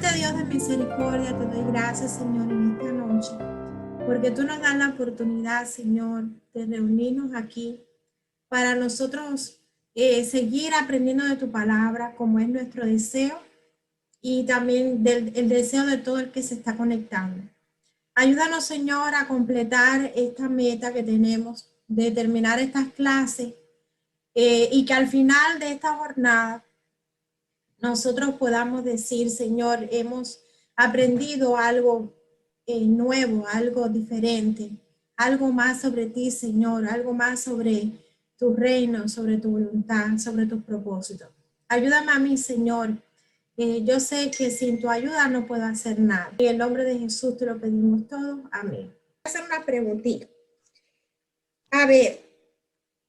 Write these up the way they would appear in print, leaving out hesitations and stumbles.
Amante Dios de misericordia, te doy gracias, Señor, en esta noche, porque tú nos das la oportunidad, Señor, de reunirnos aquí para nosotros seguir aprendiendo de tu palabra, como es nuestro deseo, y también el deseo de todo el que se está conectando. Ayúdanos, Señor, a completar esta meta que tenemos de terminar estas clases y que al final de esta jornada nosotros podamos decir, Señor, hemos aprendido algo nuevo, algo diferente, algo más sobre ti, Señor, algo más sobre tu reino, sobre tu voluntad, sobre tus propósitos. Ayúdame a mí, Señor. Yo sé que sin tu ayuda no puedo hacer nada. En el nombre de Jesús te lo pedimos todo. Amén. Voy a hacer una preguntita. A ver,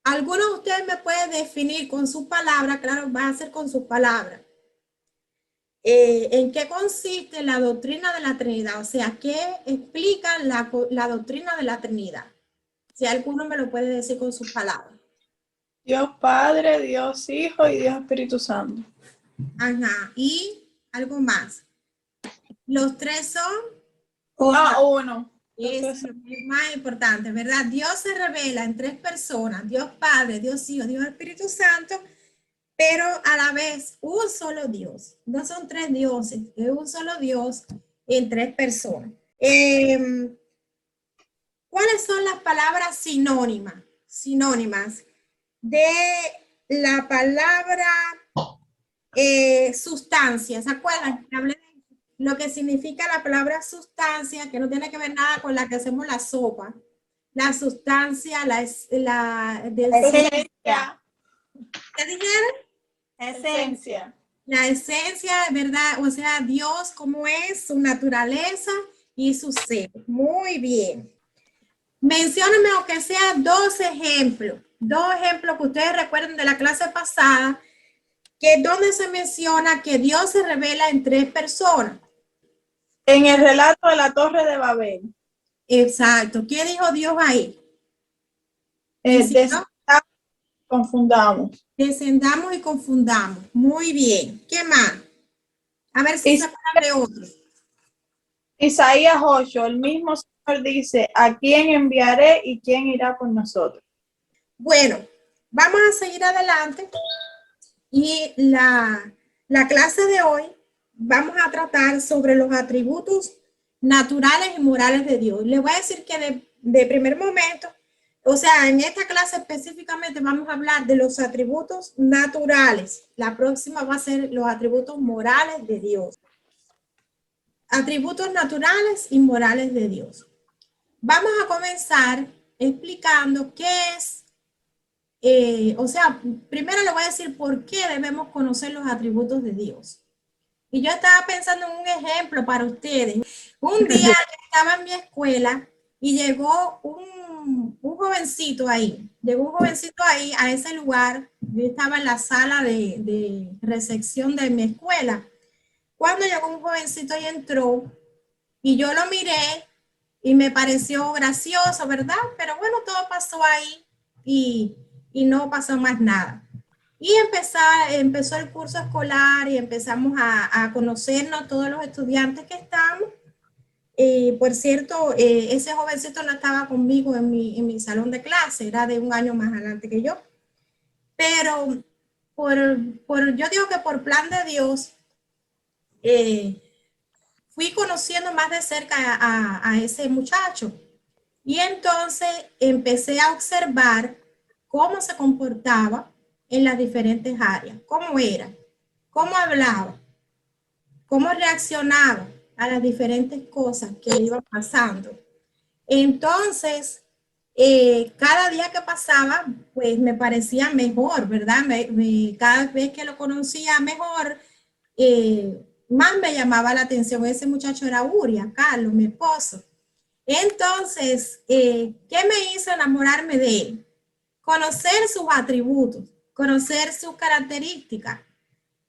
¿alguno de ustedes me puede definir con sus palabras? Claro, va a ser con sus palabras. ¿En qué consiste la doctrina de la Trinidad? O sea, ¿qué explica la doctrina de la Trinidad? Si alguno me lo puede decir con sus palabras. Dios Padre, Dios Hijo y Dios Espíritu Santo. Ajá. Y algo más. Los tres son uno. Eso es lo más importante, ¿verdad? Dios se revela en tres personas, Dios Padre, Dios Hijo, Dios Espíritu Santo, pero a la vez un solo Dios. No son tres dioses, es un solo Dios en tres personas. ¿Cuáles son las palabras sinónimas de la palabra sustancia? ¿Se acuerdan? Hablé de lo que significa la palabra sustancia, que no tiene que ver nada con la que hacemos la sopa. La sustancia, la Esencia. ¿Qué dijeron? Esencia. La esencia, ¿verdad? O sea, Dios, cómo es, su naturaleza y su ser. Muy bien. Menciónenme aunque sea dos ejemplos que ustedes recuerden de la clase pasada, que es donde se menciona que Dios se revela en tres personas. En el relato de la Torre de Babel. Exacto. ¿Qué dijo Dios ahí? Confundamos. Descendamos y confundamos. Muy bien. ¿Qué más? A ver si se acuerdan de otro. Isaías 8, el mismo Señor dice, ¿a quién enviaré y quién irá con nosotros? Bueno, vamos a seguir adelante y la clase de hoy vamos a tratar sobre los atributos naturales y morales de Dios. Les voy a decir que de primer momento, o sea, en esta clase específicamente vamos a hablar de los atributos naturales. La próxima va a ser los atributos morales de Dios. Atributos naturales y morales de Dios. Vamos a comenzar explicando qué es, o sea, primero le voy a decir por qué debemos conocer los atributos de Dios. Y yo estaba pensando en un ejemplo para ustedes. Un día yo estaba en mi escuela y llegó un jovencito ahí. Llegó un jovencito ahí a ese lugar. Yo estaba en la sala de recepción de mi escuela. Cuando llegó un jovencito y entró, y yo lo miré y me pareció gracioso, ¿verdad? Pero bueno, todo pasó ahí y no pasó más nada. Y empezó el curso escolar y empezamos a conocernos todos los estudiantes que estamos. Por cierto, ese jovencito no estaba conmigo en mi salón de clase, era de un año más adelante que yo. Pero yo digo que por plan de Dios, fui conociendo más de cerca a ese muchacho. Y entonces empecé a observar cómo se comportaba en las diferentes áreas, cómo era, cómo hablaba, cómo reaccionaba a las diferentes cosas que le iban pasando. Entonces, cada día que pasaba, pues me parecía mejor, ¿verdad? Cada vez que lo conocía mejor, más me llamaba la atención. Ese muchacho era Uria, Carlos, mi esposo. Entonces, ¿qué me hizo enamorarme de él? Conocer sus atributos, conocer sus características.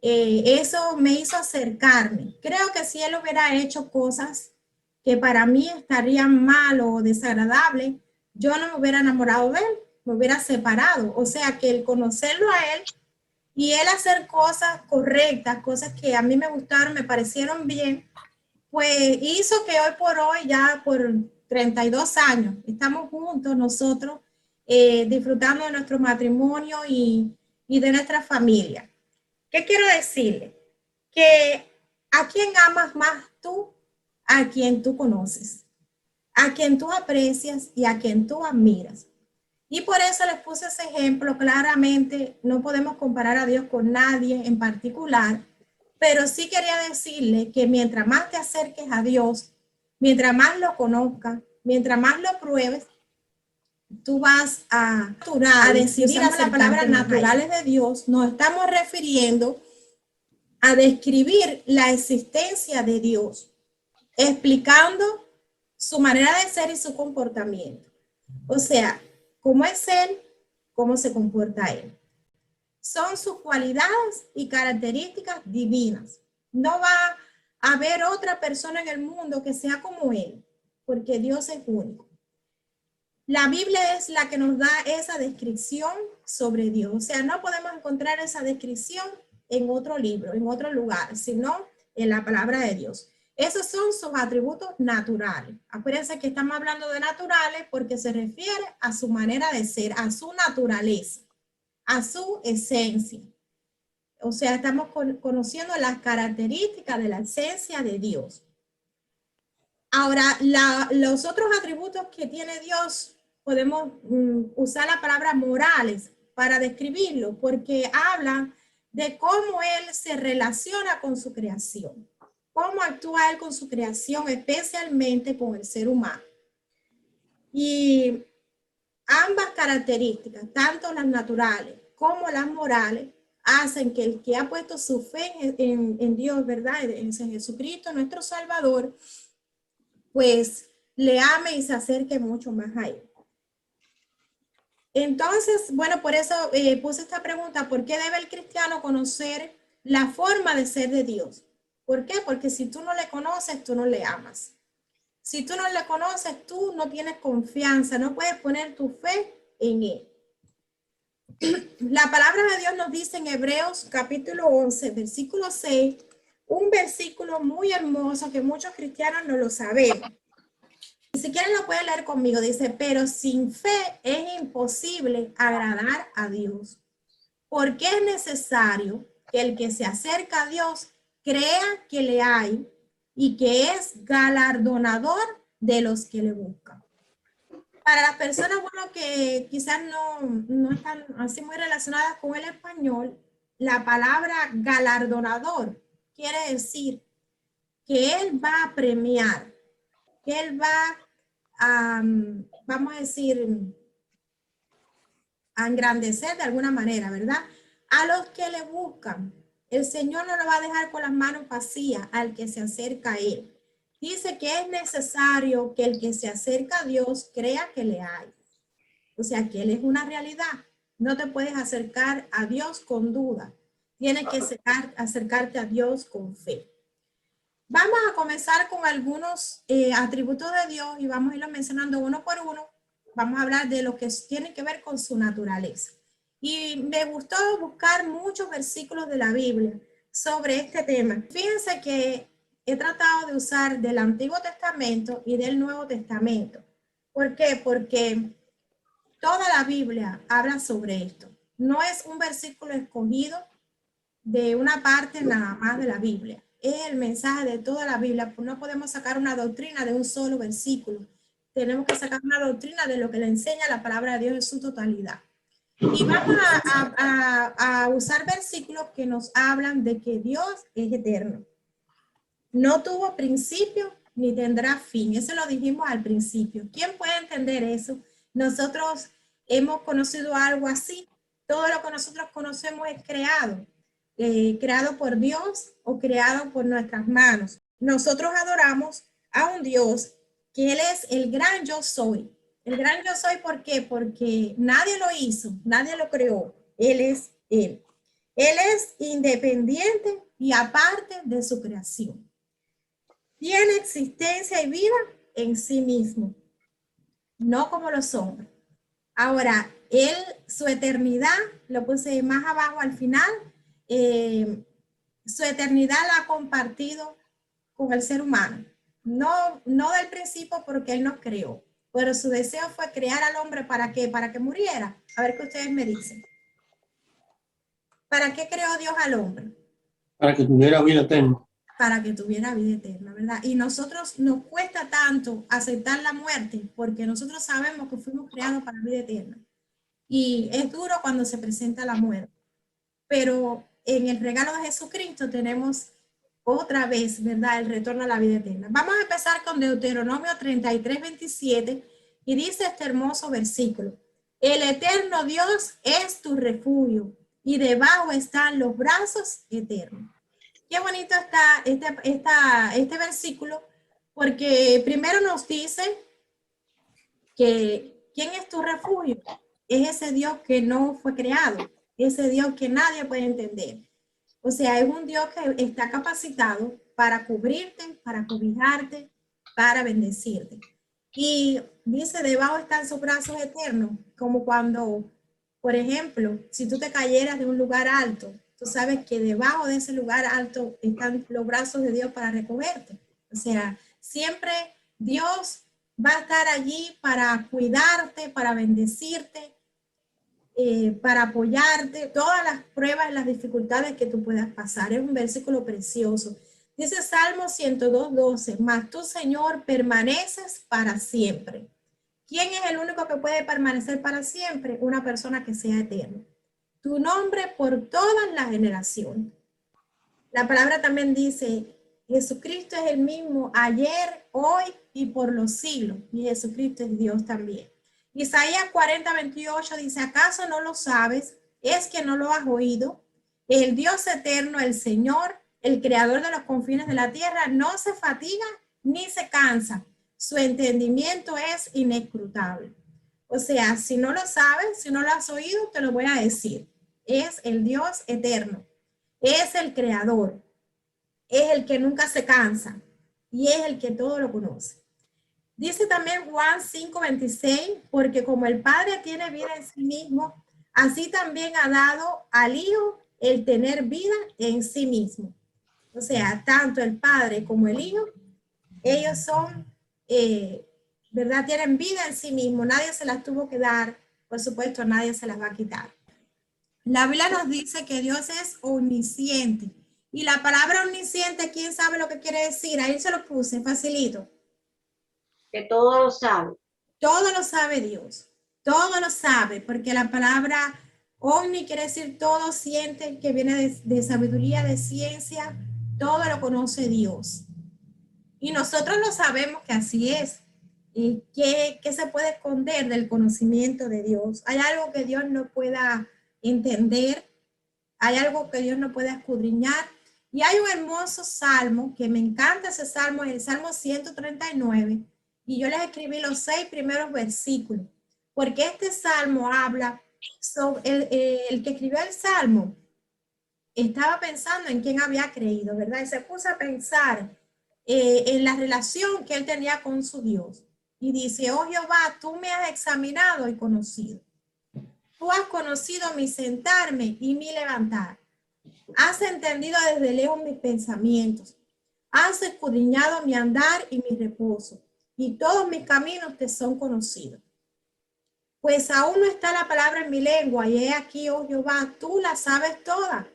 Eso me hizo acercarme. Creo que si él hubiera hecho cosas que para mí estarían mal o desagradables, yo no me hubiera enamorado de él, me hubiera separado. O sea que el conocerlo a él y él hacer cosas correctas, cosas que a mí me gustaron, me parecieron bien, pues hizo que hoy por hoy, ya por 32 años, estamos juntos nosotros, disfrutando de nuestro matrimonio y de nuestra familia. ¿Qué quiero decirle? Que a quien amas más tú, a quien tú conoces, a quien tú aprecias y a quien tú admiras. Y por eso les puse ese ejemplo. Claramente no podemos comparar a Dios con nadie en particular, pero sí quería decirle que mientras más te acerques a Dios, mientras más lo conozcas, mientras más lo pruebes, tú vas a decidir. Usamos la palabra naturales de Dios, nos estamos refiriendo a describir la existencia de Dios, explicando su manera de ser y su comportamiento. O sea, cómo es Él, cómo se comporta Él. Son sus cualidades y características divinas. No va a haber otra persona en el mundo que sea como Él, porque Dios es único. La Biblia es la que nos da esa descripción sobre Dios. O sea, no podemos encontrar esa descripción en otro libro, en otro lugar, sino en la palabra de Dios. Esos son sus atributos naturales. Acuérdense que estamos hablando de naturales porque se refiere a su manera de ser, a su naturaleza, a su esencia. O sea, estamos conociendo las características de la esencia de Dios. Ahora, los otros atributos que tiene Dios, podemos usar la palabra morales para describirlo, porque hablan de cómo Él se relaciona con su creación, cómo actúa Él con su creación, especialmente con el ser humano. Y ambas características, tanto las naturales como las morales, hacen que el que ha puesto su fe en Dios, ¿verdad? En Jesucristo, nuestro Salvador, pues le ame y se acerque mucho más a Él. Entonces, bueno, por eso puse esta pregunta: ¿por qué debe el cristiano conocer la forma de ser de Dios? ¿Por qué? Porque si tú no le conoces, tú no le amas. Si tú no le conoces, tú no tienes confianza, no puedes poner tu fe en Él. La palabra de Dios nos dice en Hebreos capítulo 11, versículo 6, un versículo muy hermoso que muchos cristianos no lo sabemos. Si quieren lo pueden leer conmigo. Dice, pero sin fe es imposible agradar a Dios, porque es necesario que el que se acerca a Dios crea que le hay y que es galardonador de los que le buscan. Para las personas, bueno, que quizás no están así muy relacionadas con el español, la palabra galardonador quiere decir que Él va a premiar, que Él va a, vamos a decir, a engrandecer de alguna manera, ¿verdad? A los que le buscan. El Señor no lo va a dejar con las manos vacías al que se acerca a Él. Dice que es necesario que el que se acerca a Dios crea que le hay. O sea, que Él es una realidad. No te puedes acercar a Dios con duda. Tienes que acercarte a Dios con fe. Vamos a comenzar con algunos atributos de Dios y vamos a irlos mencionando uno por uno. Vamos a hablar de lo que tiene que ver con su naturaleza. Y me gustó buscar muchos versículos de la Biblia sobre este tema. Fíjense que he tratado de usar del Antiguo Testamento y del Nuevo Testamento. ¿Por qué? Porque toda la Biblia habla sobre esto. No es un versículo escogido de una parte nada más de la Biblia. Es el mensaje de toda la Biblia. No podemos sacar una doctrina de un solo versículo. Tenemos que sacar una doctrina de lo que le enseña la palabra de Dios en su totalidad. Y vamos a usar versículos que nos hablan de que Dios es eterno. No tuvo principio ni tendrá fin. Eso lo dijimos al principio. ¿Quién puede entender eso? Nosotros hemos conocido algo así. Todo lo que nosotros conocemos es creado. Creado por Dios o creado por nuestras manos. Nosotros adoramos a un Dios que Él es el gran yo soy. El gran yo soy, ¿por qué? Porque nadie lo hizo, nadie lo creó. Él es Él. Él es independiente y aparte de su creación. Tiene existencia y vida en sí mismo, no como los hombres. Ahora, él, su eternidad, lo puse más abajo al final, su eternidad la ha compartido con el ser humano. No del principio porque él nos creó, pero su deseo fue crear al hombre ¿para qué? Para que muriera. A ver qué ustedes me dicen. ¿Para qué creó Dios al hombre? Para que tuviera vida eterna. Para que tuviera vida eterna, ¿verdad? Y nosotros nos cuesta tanto aceptar la muerte porque nosotros sabemos que fuimos creados para vida eterna. Y es duro cuando se presenta la muerte. Pero en el regalo de Jesucristo tenemos otra vez, ¿verdad? El retorno a la vida eterna. Vamos a empezar con Deuteronomio 33:27 y dice este hermoso versículo. El eterno Dios es tu refugio y debajo están los brazos eternos. Qué bonito está este versículo porque primero nos dice que ¿quién es tu refugio? Es ese Dios que no fue creado, ese Dios que nadie puede entender. O sea, es un Dios que está capacitado para cubrirte, para cobijarte, para bendecirte. Y dice, debajo están sus brazos eternos, como cuando, por ejemplo, si tú te cayeras de un lugar alto, tú sabes que debajo de ese lugar alto están los brazos de Dios para recogerte. O sea, siempre Dios va a estar allí para cuidarte, para bendecirte, para apoyarte, todas las pruebas, las dificultades que tú puedas pasar. Es un versículo precioso. Dice Salmo 102:12, mas tú, Señor, permaneces para siempre. ¿Quién es el único que puede permanecer para siempre? Una persona que sea eterna. Tu nombre por todas las generaciones. La palabra también dice, Jesucristo es el mismo ayer, hoy y por los siglos. Y Jesucristo es Dios también. Isaías 40:28 dice, ¿acaso no lo sabes? ¿Es que no lo has oído? El Dios eterno, el Señor, el creador de los confines de la tierra, no se fatiga ni se cansa. Su entendimiento es inescrutable. O sea, si no lo sabes, si no lo has oído, te lo voy a decir. Es el Dios eterno. Es el creador. Es el que nunca se cansa. Y es el que todo lo conoce. Dice también Juan 5:26, porque como el Padre tiene vida en sí mismo, así también ha dado al Hijo el tener vida en sí mismo. O sea, tanto el Padre como el Hijo, ellos son, ¿verdad? Tienen vida en sí mismo. Nadie se las tuvo que dar. Por supuesto, nadie se las va a quitar. La Biblia nos dice que Dios es omnisciente. Y la palabra omnisciente, ¿quién sabe lo que quiere decir? Ahí se lo puse, facilito. Que todo lo sabe. Todo lo sabe Dios, todo lo sabe, porque la palabra omni quiere decir todo, siente, que viene de sabiduría, de ciencia, todo lo conoce Dios. Y nosotros lo sabemos que así es. ¿Y qué se puede esconder del conocimiento de Dios? ¿Hay algo que Dios no pueda entender? ¿Hay algo que Dios no pueda escudriñar? Y hay un hermoso salmo, que me encanta ese salmo, es el Salmo 139, y yo les escribí los 6 primeros versículos, porque este salmo habla sobre el que escribió el salmo, estaba pensando en quién había creído, ¿verdad? Y se puso a pensar en la relación que él tenía con su Dios. Y dice, oh Jehová, tú me has examinado y conocido. Tú has conocido mi sentarme y mi levantar. Has entendido desde lejos mis pensamientos. Has escudriñado mi andar y mi reposo. Y todos mis caminos te son conocidos. Pues aún no está la palabra en mi lengua, y he aquí, oh Jehová, tú la sabes toda.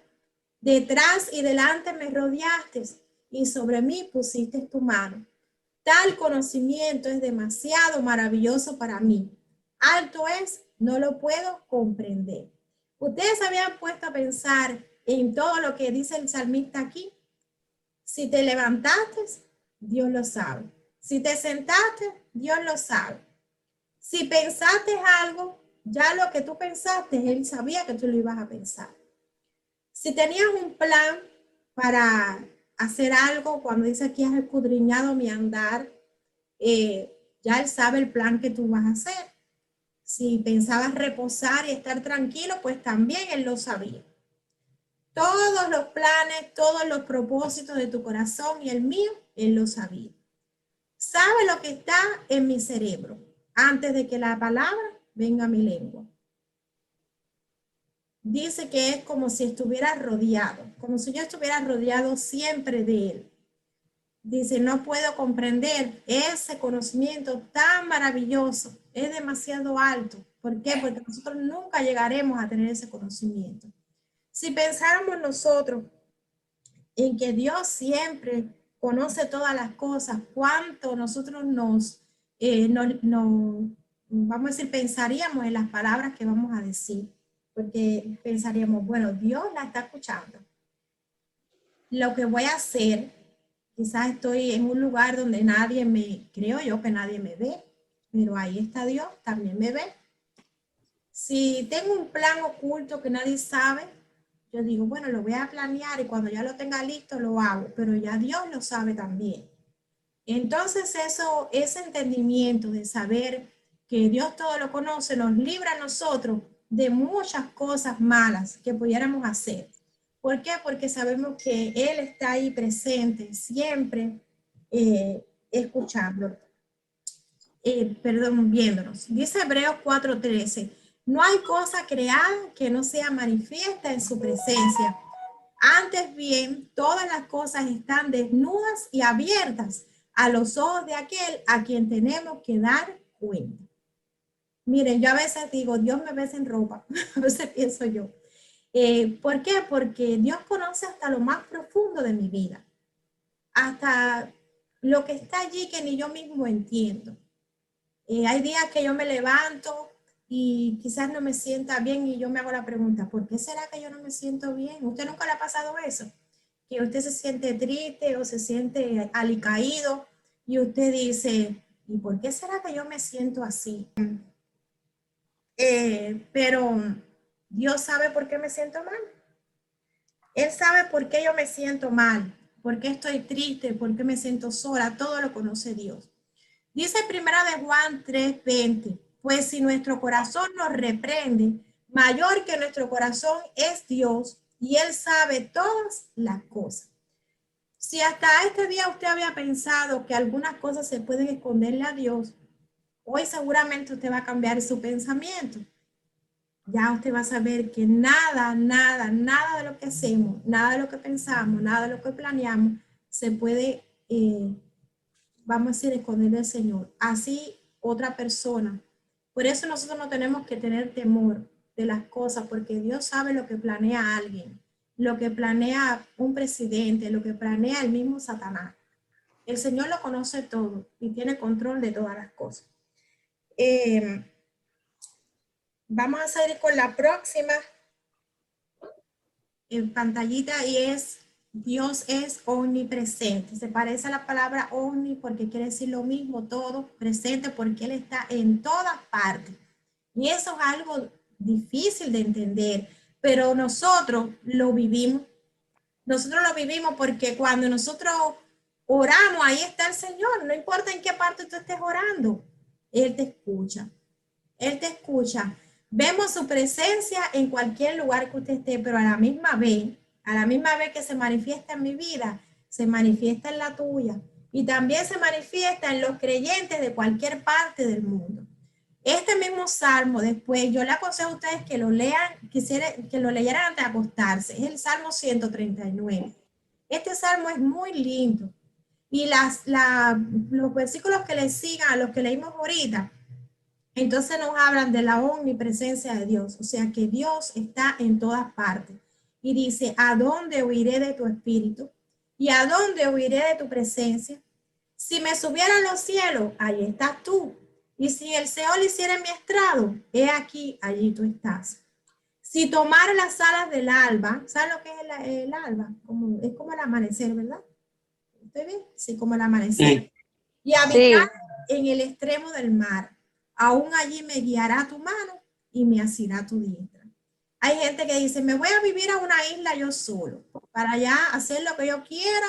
Detrás y delante me rodeaste, y sobre mí pusiste tu mano. Tal conocimiento es demasiado maravilloso para mí. Alto es, no lo puedo comprender. Ustedes habían puesto a pensar en todo lo que dice el salmista aquí. Si te levantaste, Dios lo sabe. Si te sentaste, Dios lo sabe. Si pensaste algo, ya lo que tú pensaste, Él sabía que tú lo ibas a pensar. Si tenías un plan para hacer algo, cuando dice aquí has escudriñado mi andar, ya Él sabe el plan que tú vas a hacer. Si pensabas reposar y estar tranquilo, pues también Él lo sabía. Todos los planes, todos los propósitos de tu corazón y el mío, Él lo sabía. Sabe lo que está en mi cerebro antes de que la palabra venga a mi lengua. dice que es como si estuviera rodeado, como si yo estuviera rodeado siempre de Él. Dice, no puedo comprender ese conocimiento tan maravilloso, es demasiado alto. ¿Por qué? Porque nosotros nunca llegaremos a tener ese conocimiento. Si pensáramos nosotros en que Dios siempre conoce todas las cosas, cuánto nosotros vamos a decir, pensaríamos en las palabras que vamos a decir, porque pensaríamos, bueno, Dios la está escuchando. Lo que voy a hacer, quizás estoy en un lugar donde creo yo que nadie me ve, pero ahí está Dios, también me ve. Si tengo un plan oculto que nadie sabe, yo digo, bueno, lo voy a planear y cuando ya lo tenga listo lo hago, pero ya Dios lo sabe también. Entonces ese entendimiento de saber que Dios todo lo conoce, nos libra a nosotros de muchas cosas malas que pudiéramos hacer. ¿Por qué? Porque sabemos que Él está ahí presente, siempre escuchando, viéndonos. Dice Hebreos 4:13, no hay cosa creada que no sea manifiesta en su presencia. Antes bien, todas las cosas están desnudas y abiertas a los ojos de aquel a quien tenemos que dar cuenta. Miren, yo a veces digo, Dios me ves en ropa, a veces pienso yo. ¿Por qué? Porque Dios conoce hasta lo más profundo de mi vida, hasta lo que está allí que ni yo mismo entiendo. Hay días que yo me levanto y quizás no me sienta bien y yo me hago la pregunta, ¿por qué será que yo no me siento bien? ¿Usted nunca le ha pasado eso? Que usted se siente triste o se siente alicaído y usted dice, ¿y por qué será que yo me siento así? Pero Dios sabe por qué me siento mal. Él sabe por qué yo me siento mal, por qué estoy triste, por qué me siento sola, todo lo conoce Dios. Dice primera de Juan 3:20, pues si nuestro corazón nos reprende, mayor que nuestro corazón es Dios y Él sabe todas las cosas. Si hasta este día usted había pensado que algunas cosas se pueden esconderle a Dios, hoy seguramente usted va a cambiar su pensamiento. Ya usted va a saber que nada de lo que hacemos, nada de lo que pensamos, nada de lo que planeamos se puede, vamos a decir, esconder del Señor. Así otra persona. Por eso nosotros no tenemos que tener temor de las cosas, porque Dios sabe lo que planea alguien, lo que planea un presidente, lo que planea el mismo Satanás. El Señor lo conoce todo y tiene control de todas las cosas. Vamos a seguir con la próxima pantallita y es Dios es omnipresente. Se parece a la palabra omni porque quiere decir lo mismo, todo, presente porque Él está en todas partes. Y eso es algo difícil de entender, pero nosotros lo vivimos. Nosotros lo vivimos porque cuando nosotros oramos, ahí está el Señor. No importa en qué parte tú estés orando, Él te escucha. Él te escucha. Vemos su presencia en cualquier lugar que usted esté, pero a la misma vez que se manifiesta en mi vida, se manifiesta en la tuya. Y también se manifiesta en los creyentes de cualquier parte del mundo. Este mismo salmo, después, yo le aconsejo a ustedes que lo lean, que lo leyeran antes de acostarse. Es el Salmo 139. Este salmo es muy lindo. Y los versículos que le sigan a los que leímos ahorita, entonces nos hablan de la omnipresencia de Dios, o sea que Dios está en todas partes. Y dice, ¿a dónde huiré de tu espíritu? ¿Y a dónde huiré de tu presencia? Si me subiera a los cielos, allí estás tú. Y si el Seol hiciera mi estrado, he aquí, allí tú estás. Si tomara las alas del alba, ¿sabes lo que es el alba? Es como el amanecer, ¿verdad? ¿Estoy bien? Sí, como el amanecer. Sí. Y habitar en el extremo del mar. Aún allí me guiará tu mano y me asirá tu diestra. Hay gente que dice, me voy a vivir a una isla yo solo, para allá hacer lo que yo quiera,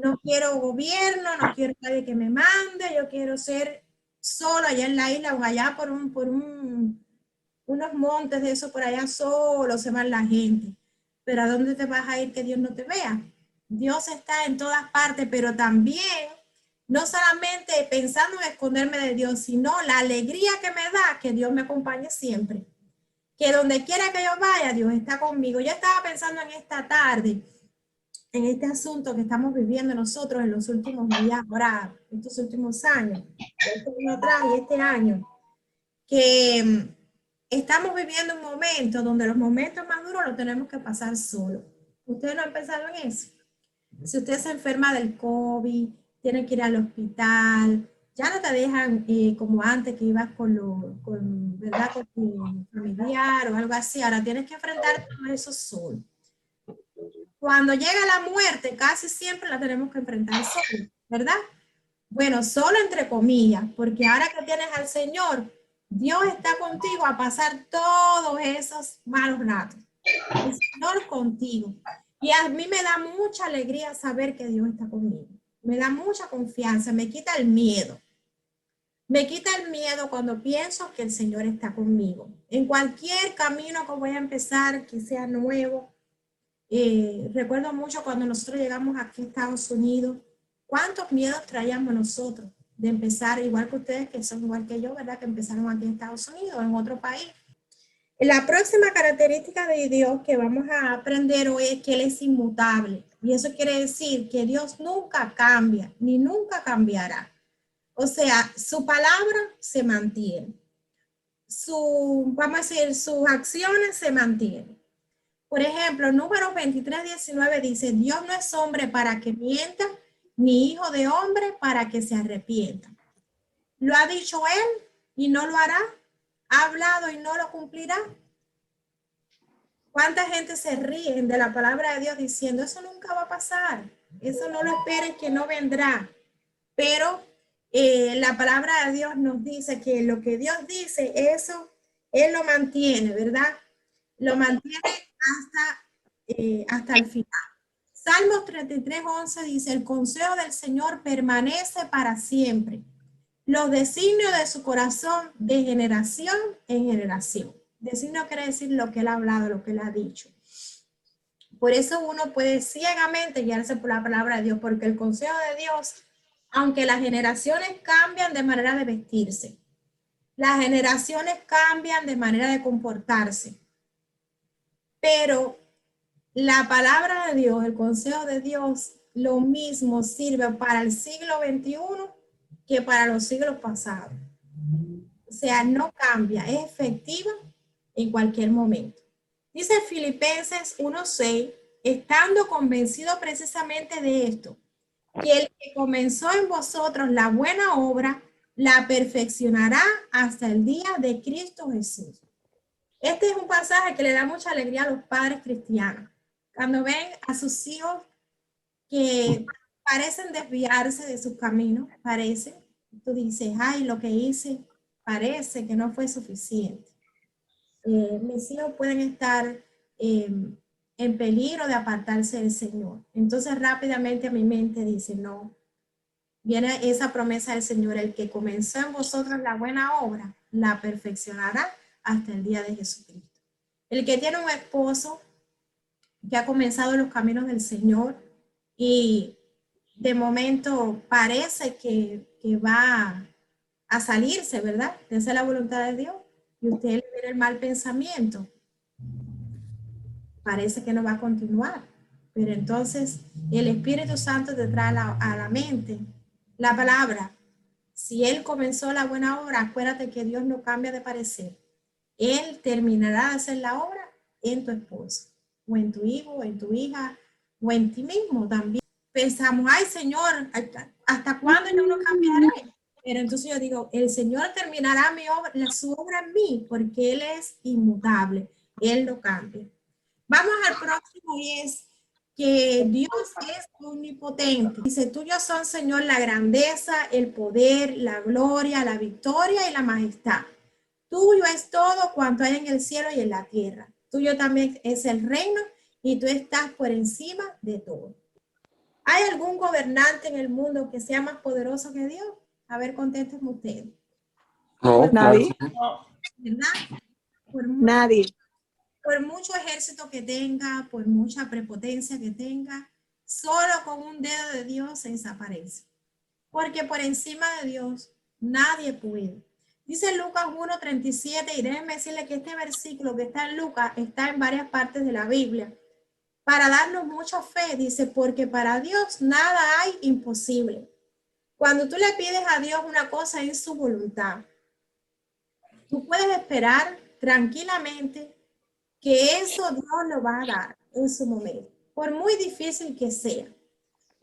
no quiero gobierno, no quiero nadie que me mande, yo quiero ser solo allá en la isla o allá por unos montes de eso por allá solo, se va la gente. Pero ¿a dónde te vas a ir que Dios no te vea? Dios está en todas partes, pero también no solamente pensando en esconderme de Dios, sino la alegría que me da que Dios me acompañe siempre. que donde quiera que yo vaya, Dios está conmigo. Yo estaba pensando en esta tarde, en este asunto que estamos viviendo nosotros en los últimos días, ahora, estos últimos años, este año atrás y este año, que estamos viviendo un momento donde los momentos más duros los tenemos que pasar solos. ¿Ustedes no han pensado en eso? Si usted se enferma del COVID, tiene que ir al hospital, ya no te dejan como antes que ibas ¿verdad? Con tu familiar o algo así, ahora tienes que enfrentar todo eso solo. Cuando llega la muerte, casi siempre la tenemos que enfrentar solo, ¿verdad? Bueno, solo entre comillas, porque ahora que tienes al Señor, Dios está contigo a pasar todos esos malos ratos. El Señor contigo. Y a mí me da mucha alegría saber que Dios está conmigo. Me da mucha confianza, me quita el miedo. Me quita el miedo cuando pienso que el Señor está conmigo. En cualquier camino que voy a empezar, que sea nuevo. Recuerdo mucho cuando nosotros llegamos aquí a Estados Unidos, cuántos miedos traíamos nosotros de empezar, igual que ustedes que son igual que yo, ¿verdad? Que empezaron aquí en Estados Unidos, en otro país. La próxima característica de Dios que vamos a aprender hoy es que Él es inmutable. Y eso quiere decir que Dios nunca cambia, ni nunca cambiará. O sea, su palabra se mantiene. Vamos a decir, sus acciones se mantienen. Por ejemplo, Números 23:19 dice, Dios no es hombre para que mienta, ni hijo de hombre para que se arrepienta. ¿Lo ha dicho Él y no lo hará? ¿Ha hablado y no lo cumplirá? ¿Cuánta gente se ríe de la palabra de Dios diciendo, eso nunca va a pasar, eso no lo esperes que no vendrá? Pero la palabra de Dios nos dice que lo que Dios dice, eso Él lo mantiene, ¿verdad? Lo mantiene hasta el final. Salmos 33:11 dice, el consejo del Señor permanece para siempre. Los designios de su corazón de generación en generación. Designio quiere decir lo que Él ha hablado, lo que Él ha dicho. Por eso uno puede ciegamente guiarse por la palabra de Dios, porque el consejo de Dios, aunque las generaciones cambian de manera de vestirse, las generaciones cambian de manera de comportarse, pero la palabra de Dios, el consejo de Dios, lo mismo sirve para el siglo XXI que para los siglos pasados. O sea, no cambia, es efectiva en cualquier momento. Dice Filipenses 1:6, estando convencido precisamente de esto, que el que comenzó en vosotros la buena obra, la perfeccionará hasta el día de Cristo Jesús. Este es un pasaje que le da mucha alegría a los padres cristianos. Cuando ven a sus hijos que parecen desviarse de sus caminos, tú dices, ay, lo que hice parece que no fue suficiente. Mis hijos pueden estar en peligro de apartarse del Señor. Entonces rápidamente a mi mente dice, no, viene esa promesa del Señor, el que comenzó en vosotros la buena obra, la perfeccionará hasta el día de Jesucristo. El que tiene un esposo que ha comenzado los caminos del Señor y de momento parece que va a salirse, ¿verdad? De hacer la voluntad de Dios y usted le viene el mal pensamiento. Parece que no va a continuar, pero entonces el Espíritu Santo te trae a la mente la palabra. Si Él comenzó la buena obra, acuérdate que Dios no cambia de parecer. Él terminará de hacer la obra en tu esposo, o en tu hijo, o en tu hija, o en ti mismo también. Pensamos, ay Señor, ¿hasta cuándo yo no cambiaré? Pero entonces yo digo, el Señor terminará su obra en mí, porque Él es inmutable, Él no cambia. Vamos al próximo y es que Dios es omnipotente. Dice, tuyo son, Señor, la grandeza, el poder, la gloria, la victoria y la majestad. Tuyo es todo cuanto hay en el cielo y en la tierra. Tuyo también es el reino y tú estás por encima de todo. ¿Hay algún gobernante en el mundo que sea más poderoso que Dios? A ver, contéstenme ustedes. No, Nadie. ¿Verdad? Nadie. Por mucho ejército que tenga, por mucha prepotencia que tenga, solo con un dedo de Dios se desaparece. Porque por encima de Dios nadie puede. Dice Lucas 1:37, y déjenme decirle que este versículo que está en Lucas está en varias partes de la Biblia para darnos mucha fe. Dice, porque para Dios nada hay imposible. Cuando tú le pides a Dios una cosa en su voluntad, tú puedes esperar tranquilamente que eso Dios lo va a dar en su momento, por muy difícil que sea.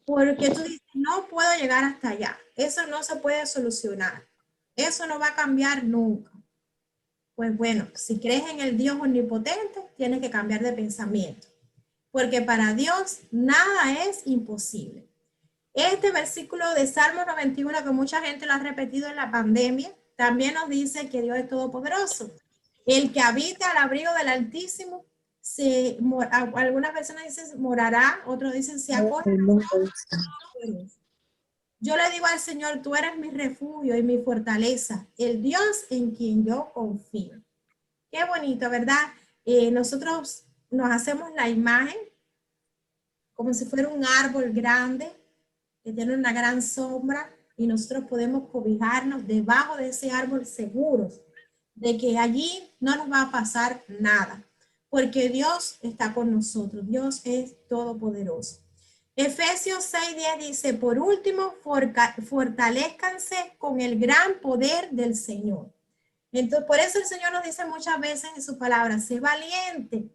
Porque tú dices, no puedo llegar hasta allá. Eso no se puede solucionar. Eso no va a cambiar nunca. Pues bueno, si crees en el Dios omnipotente, tienes que cambiar de pensamiento. Porque para Dios nada es imposible. Este versículo de Salmo 91, que mucha gente lo ha repetido en la pandemia, también nos dice que Dios es todopoderoso. El que habita al abrigo del Altísimo, algunas personas dicen morará, otros dicen se acoge. Yo le digo al Señor, tú eres mi refugio y mi fortaleza, el Dios en quien yo confío. Qué bonito, ¿verdad? Nosotros nos hacemos la imagen como si fuera un árbol grande que tiene una gran sombra y nosotros podemos cobijarnos debajo de ese árbol seguros de que allí no nos va a pasar nada, porque Dios está con nosotros. Dios es todopoderoso. Efesios 6:10 dice, por último, fortalezcanse con el gran poder del Señor. Entonces, por eso el Señor nos dice muchas veces en su palabra, sé valiente,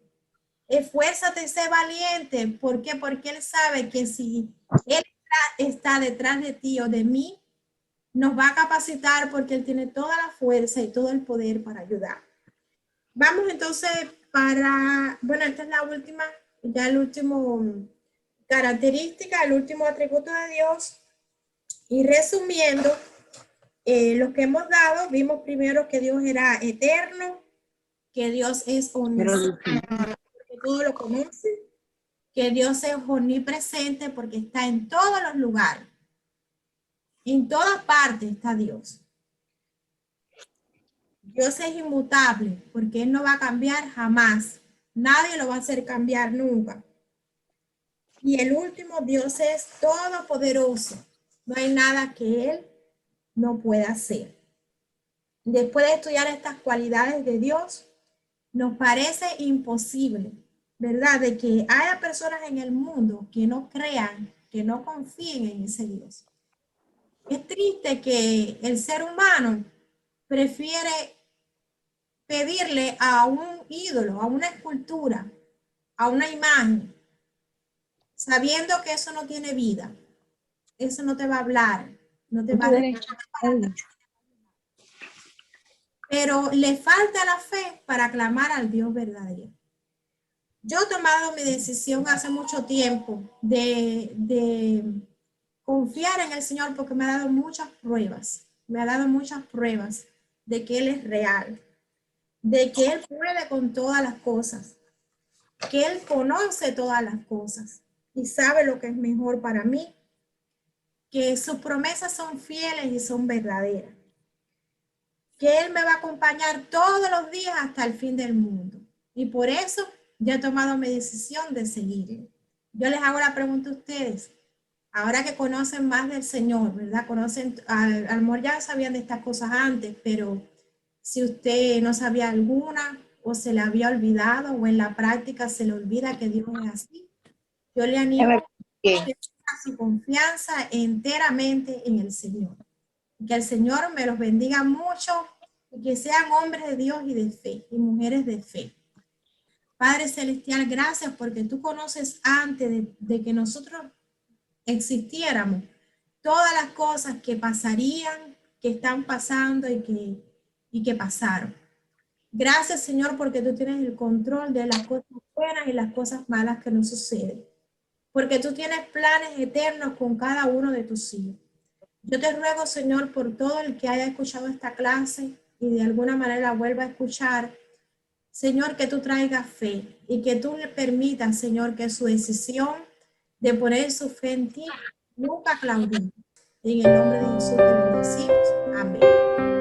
esfuérzate y sé valiente. ¿Por qué? Porque Él sabe que si Él está detrás de ti o de mí, nos va a capacitar porque Él tiene toda la fuerza y todo el poder para ayudar. Vamos entonces bueno, esta es la última, ya el último característica, el último atributo de Dios. Y resumiendo, lo que hemos dado, vimos primero que Dios era eterno, que Dios es omnisciente, porque todo lo conoce, que Dios es omnipresente porque está en todos los lugares. En todas partes está Dios. Dios es inmutable porque Él no va a cambiar jamás. Nadie lo va a hacer cambiar nunca. Y el último, Dios es todopoderoso. No hay nada que Él no pueda hacer. Después de estudiar estas cualidades de Dios, nos parece imposible, ¿verdad? De que haya personas en el mundo que no crean, que no confíen en ese Dios. Es triste que el ser humano prefiere pedirle a un ídolo, a una escultura, a una imagen, sabiendo que eso no tiene vida, eso no te va a hablar, no te va a decir. Pero le falta la fe para clamar al Dios verdadero. Yo he tomado mi decisión hace mucho tiempo de confiar en el Señor porque me ha dado muchas pruebas, de que Él es real, de que Él puede con todas las cosas, que Él conoce todas las cosas y sabe lo que es mejor para mí, que sus promesas son fieles y son verdaderas, que Él me va a acompañar todos los días hasta el fin del mundo. Y por eso yo he tomado mi decisión de seguirle. Yo les hago la pregunta a ustedes, ahora que conocen más del Señor, ¿verdad? Conocen, a lo mejor ya sabían de estas cosas antes, pero si usted no sabía alguna o se le había olvidado o en la práctica se le olvida que Dios es así, yo le animo a que su confianza enteramente en el Señor. Que el Señor me los bendiga mucho y que sean hombres de Dios y de fe y mujeres de fe. Padre Celestial, gracias porque tú conoces antes de que nosotros existiéramos todas las cosas que pasarían, que están pasando y que pasaron. Gracias, Señor, porque tú tienes el control de las cosas buenas y las cosas malas que nos suceden. Porque tú tienes planes eternos con cada uno de tus hijos. Yo te ruego, Señor, por todo el que haya escuchado esta clase y de alguna manera vuelva a escuchar, Señor, que tú traigas fe y que tú le permitas, Señor, que su decisión de poner su fe en ti nunca claudie. En el nombre de Jesús te bendecimos. Amén.